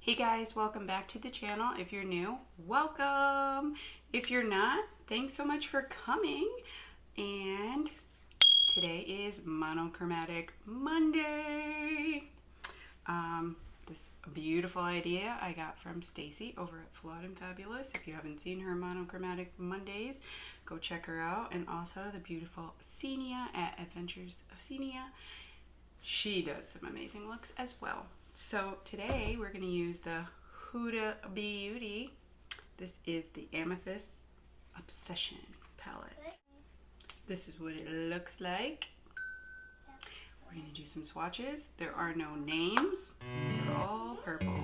Hey guys, welcome back to the channel. If you're new, welcome. If you're not, thanks so much for coming. And today is Monochromatic Monday. This beautiful idea I got from Stacy over at Flawed and Fabulous. If you haven't seen her Monochromatic Mondays, go check her out. And also the beautiful Xenia at Adventures of Xenia. She does some amazing looks as well. So today we're going to use the Huda Beauty. This is the Amethyst Obsession palette. This is what it looks like. We're going to do some swatches. There are no names. They're all purple.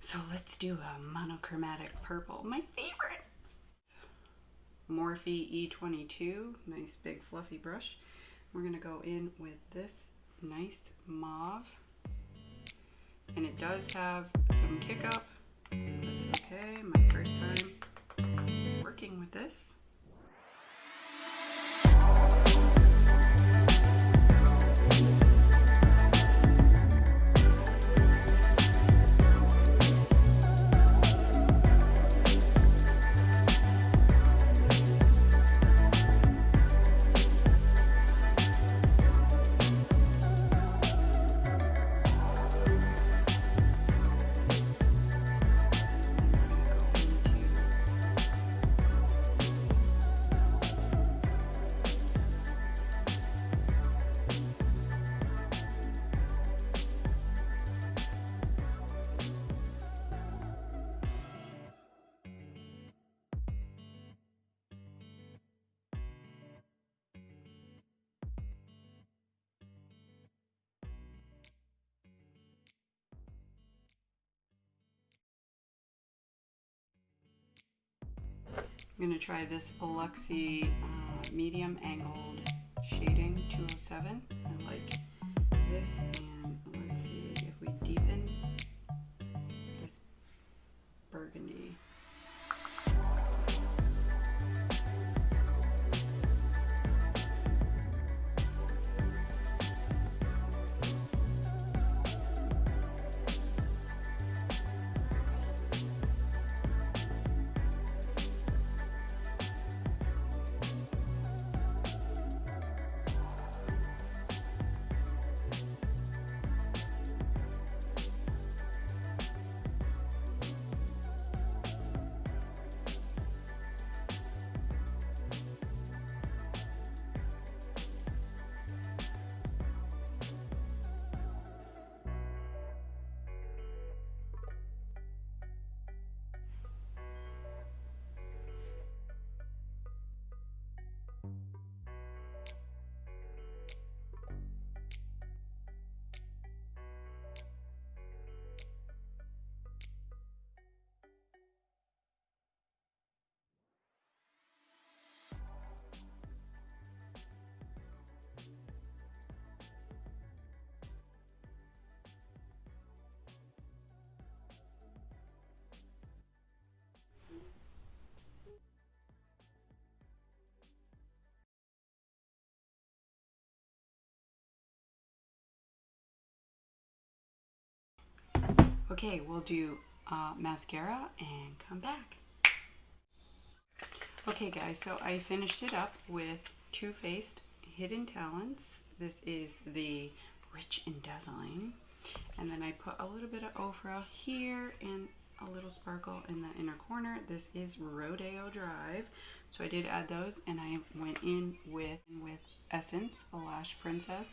So let's do a monochromatic purple, my favorite. Morphe E22, nice big fluffy brush. We're going to go in with this nice mauve. And it does have some kick up. That's okay, my first time working with this. I'm going to try this Luxie medium angled shading 207. I like this, and let's see if we deepen this burgundy. Okay, we'll do mascara and come back. Okay guys, so I finished it up with Too Faced Hidden Talents. This is the Rich and Dazzling. And then I put a little bit of Ofra here and a little sparkle in the inner corner. This is Rodeo Drive. So I did add those, and I went in with Essence, a Lash Princess.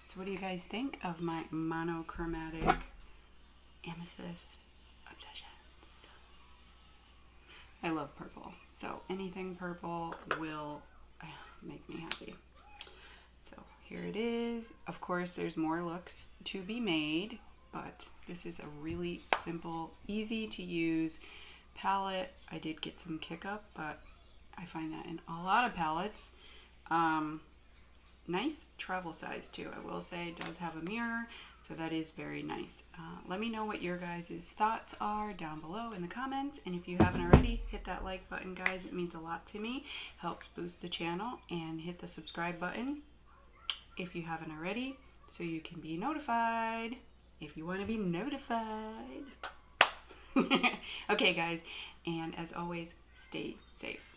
So what do you guys think of my monochromatic Amethyst Obsessions? I love purple, so anything purple will make me happy. So here it is. Of course, there's more looks to be made, but this is a really simple, easy to use palette. I did get some kick up, but I find that in a lot of palettes. nice travel size too. I will say it does have a mirror, so that is very nice. Let me know what your guys' thoughts are down below in the comments, and if you haven't already, hit that like button, guys. It means a lot to me, helps boost the channel, and hit the subscribe button if you haven't already, so you can be notified if you want to be notified. Okay, guys, and as always, stay safe.